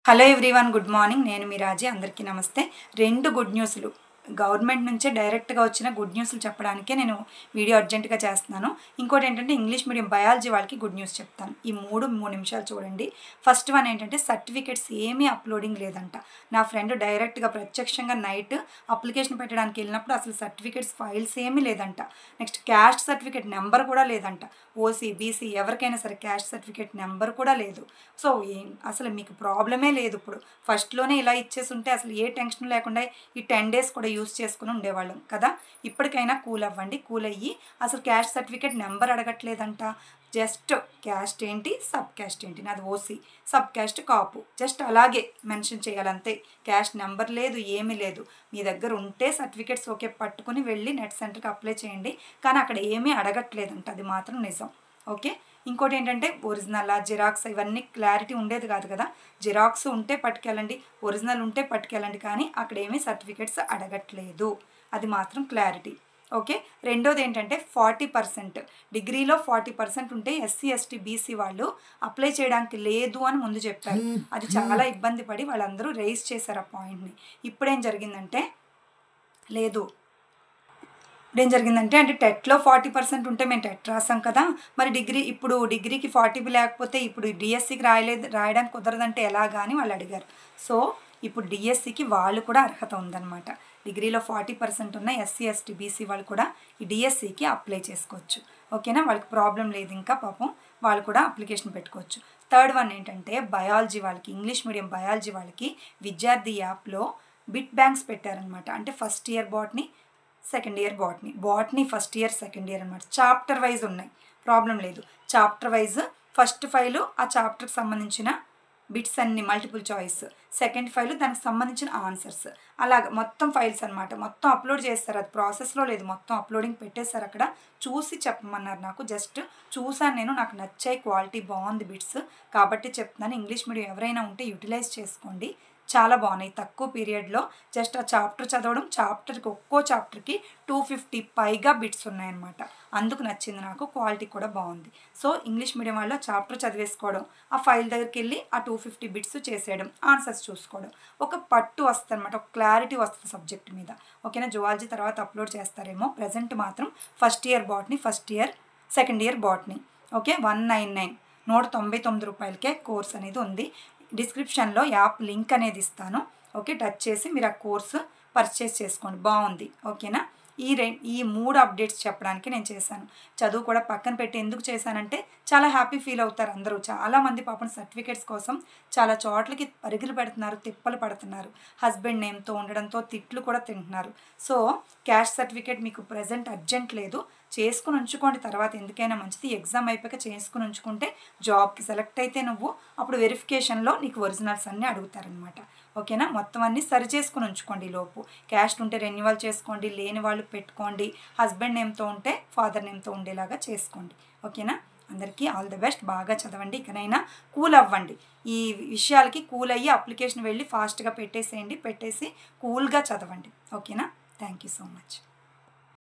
Hello everyone, good morning. నేను మీ రాజీ. అందరికీ నమస్తే. రెండు గుడ్ న్యూస్లు గవర్నమెంట్ నుంచే డైరెక్ట్గా వచ్చిన గుడ్ న్యూస్లు చెప్పడానికే నేను వీడియో అర్జెంటుగా చేస్తున్నాను. ఇంకోటి ఏంటంటే ఇంగ్లీష్ మీడియం బయాలజీ వాళ్ళకి గుడ్ న్యూస్ చెప్తాను. ఈ మూడు నిమిషాలు చూడండి. ఫస్ట్ వన్ ఏంటంటే సర్టిఫికేట్స్ ఏమీ అప్లోడింగ్ లేదంట. నా ఫ్రెండ్ డైరెక్ట్గా ప్రత్యక్షంగా నైట్ అప్లికేషన్ పెట్టడానికి వెళ్ళినప్పుడు అసలు సర్టిఫికేట్స్ ఫైల్స్ ఏమీ లేదంట. నెక్స్ట్ క్యాస్ట్ సర్టిఫికేట్ నెంబర్ కూడా లేదంట. ఓసీ బీసీ ఎవరికైనా సరే క్యాస్ట్ సర్టిఫికేట్ నెంబర్ కూడా లేదు. సో అసలు మీకు ప్రాబ్లమే లేదు. ఇప్పుడు ఫస్ట్లోనే ఇలా ఇచ్చేసి ఉంటే అసలు ఏ టెన్షన్ లేకుండా ఈ 10 days కూడా యూస్ చేసుకుని ఉండేవాళ్ళం కదా. ఇప్పటికైనా కూల్ అవ్వండి. కూల్ అయ్యి అసలు క్యాస్ట్ సర్టిఫికేట్ నెంబర్ అడగట్లేదంట. జస్ట్ క్యాస్ట్ ఏంటి, సబ్ క్యాస్ట్ ఏంటి, నాది OC, sub caste Kapu, just అలాగే మెన్షన్ చేయాలంతే. క్యాస్ట్ నెంబర్ లేదు, ఏమీ లేదు. మీ దగ్గర ఉంటే సర్టిఫికేట్స్ ఓకే పట్టుకుని వెళ్ళి నెట్ సెంటర్కి అప్లై చేయండి. కానీ అక్కడ ఏమీ అడగట్లేదంట, అది మాత్రం నిజం. ఓకే. ఇంకోటి ఏంటంటే ఒరిజినల్ జిరాక్స్ ఇవన్నీ క్లారిటీ ఉండేది కాదు కదా. జిరాక్స్ ఉంటే పట్టుకెళ్ళండి, ఒరిజినల్ ఉంటే పట్టుకెళ్ళండి, కానీ అక్కడ ఏమీ సర్టిఫికేట్స్ అడగట్లేదు, అది మాత్రం క్లారిటీ. ఓకే. రెండోది ఏంటంటే 40% డిగ్రీలో 40% ఉంటే ఎస్సీ ఎస్టీ బీసీ వాళ్ళు అప్లై చేయడానికి లేదు అని ముందు చెప్పారు. అది చాలా ఇబ్బంది పడి వాళ్ళందరూ రైజ్ చేశారు ఆ పాయింట్ని. ఇప్పుడేం జరిగిందంటే లేదు. ఇప్పుడేం జరిగిందంటే అంటే టెట్లో 40% ఉంటే మేము టెట్ రాసాం కదా, మరి డిగ్రీకి 40 లేకపోతే ఇప్పుడు డిఎస్సికి రాయడానికి కుదరదంటే ఎలాగా అని వాళ్ళు అడిగారు. సో ఇప్పుడు డిఎస్సికి వాళ్ళు కూడా అర్హత ఉందన్నమాట. డిగ్రీలో 40% ఉన్న ఎస్సీ ఎస్టీ బీసీ వాళ్ళు కూడా ఈ డిఎస్సికి అప్లై చేసుకోవచ్చు. ఓకేనా. వాళ్ళకి ప్రాబ్లం లేదు, ఇంకా పాపం వాళ్ళు కూడా అప్లికేషన్ పెట్టుకోవచ్చు. థర్డ్ వన్ ఏంటంటే బయాలజీ వాళ్ళకి, ఇంగ్లీష్ మీడియం బయాలజీ వాళ్ళకి విద్యార్థి యాప్లో బిట్ బ్యాంక్స్ పెట్టారనమాట. అంటే first year botany, second year botany first year second year అనమాట. చాప్టర్ వైజ్ ఉన్నాయి, ప్రాబ్లం లేదు. చాప్టర్ వైజ్ ఫస్ట్ ఫైలు ఆ చాప్టర్కి సంబంధించిన బిట్స్ అన్ని మల్టిపుల్ చాయిస్, సెకండ్ ఫైలు దానికి సంబంధించిన ఆన్సర్స్, అలాగ మొత్తం ఫైల్స్ అనమాట. మొత్తం అప్లోడ్ చేస్తారు, అది ప్రాసెస్లో లేదు, మొత్తం అప్లోడింగ్ పెట్టేశారు. అక్కడ చూసి చెప్పమన్నారు. నాకు జస్ట్ చూసాను నేను, నాకు నచ్చాయి, క్వాలిటీ బాగుంది బిట్స్, కాబట్టి చెప్తున్నాను. ఇంగ్లీష్ మీడియం ఎవరైనా ఉంటే యూటిలైజ్ చేసుకోండి, చాలా బాగున్నాయి. తక్కువ పీరియడ్లో జస్ట్ ఆ చాప్టర్ చదవడం, ఒక్కో చాప్టర్కి 250 పైగా బిట్స్ ఉన్నాయన్నమాట. అందుకు నచ్చింది నాకు, క్వాలిటీ కూడా బాగుంది. సో ఇంగ్లీష్ మీడియం వాళ్ళు చాప్టర్ చదివేసుకోవడం, ఆ ఫైల్ దగ్గరికి వెళ్ళి ఆ 250 బిట్స్ చేసేయడం, ఆన్సర్స్ చూసుకోవడం, ఒక పట్టు వస్తుంది అనమాట, ఒక క్లారిటీ వస్తుంది సబ్జెక్ట్ మీద. ఓకేనా. జువాలజీ తర్వాత అప్లోడ్ చేస్తారేమో. ప్రజెంట్ మాత్రం first year botany, first year second year botany. Okay. 199 199 రూపాయలకే కోర్స్ అనేది ఉంది. డిస్క్రిప్షన్లో యాప్ లింక్ అనేది ఇస్తాను. ఓకే. టచ్ చేసి మీరు ఆ కోర్సు పర్చేస్ చేసుకోండి, బాగుంది. ఓకేనా. ఈ 3 అప్డేట్స్ చెప్పడానికి నేను చేశాను. చదువు కూడా పక్కన పెట్టి ఎందుకు చేశానంటే చాలా హ్యాపీ ఫీల్ అవుతారు అందరూ. చాలామంది పాపం సర్టిఫికేట్స్ కోసం చాలా చోట్లకి పరుగులు పెడుతున్నారు, తిప్పలు పడుతున్నారు. హస్బెండ్ నేమ్తో ఉండడంతో తిట్లు కూడా తింటున్నారు. సో క్యాస్ట్ సర్టిఫికేట్ మీకు ప్రజెంట్ అర్జెంట్ లేదు, చేసుకుని ఉంచుకోండి, తర్వాత ఎందుకైనా మంచిది. ఎగ్జామ్ అయిపోయాక చేసుకుని ఉంచుకుంటే జాబ్కి సెలెక్ట్ అయితే నువ్వు అప్పుడు వెరిఫికేషన్లో నీకు ఒరిజినల్స్ అన్నీ అడుగుతారనమాట. ఓకేనా. మొత్తం అన్నీ సరి చేసుకుని ఉంచుకోండి లోపు. క్యాస్ట్ ఉంటే రెన్యువల్ చేసుకోండి, లేని వాళ్ళు పెట్టుకోండి, హస్బెండ్ నేమ్తో ఉంటే ఫాదర్ నేమ్తో ఉండేలాగా చేసుకోండి. ఓకేనా. అందరికీ ఆల్ ది బెస్ట్. బాగా చదవండి, ఇకనైనా కూల్ అవ్వండి. ఈ విషయాలకి కూల్ అయ్యి అప్లికేషన్ వెళ్ళి ఫాస్ట్గా పెట్టేసి కూల్గా చదవండి. ఓకేనా. Thank you so much.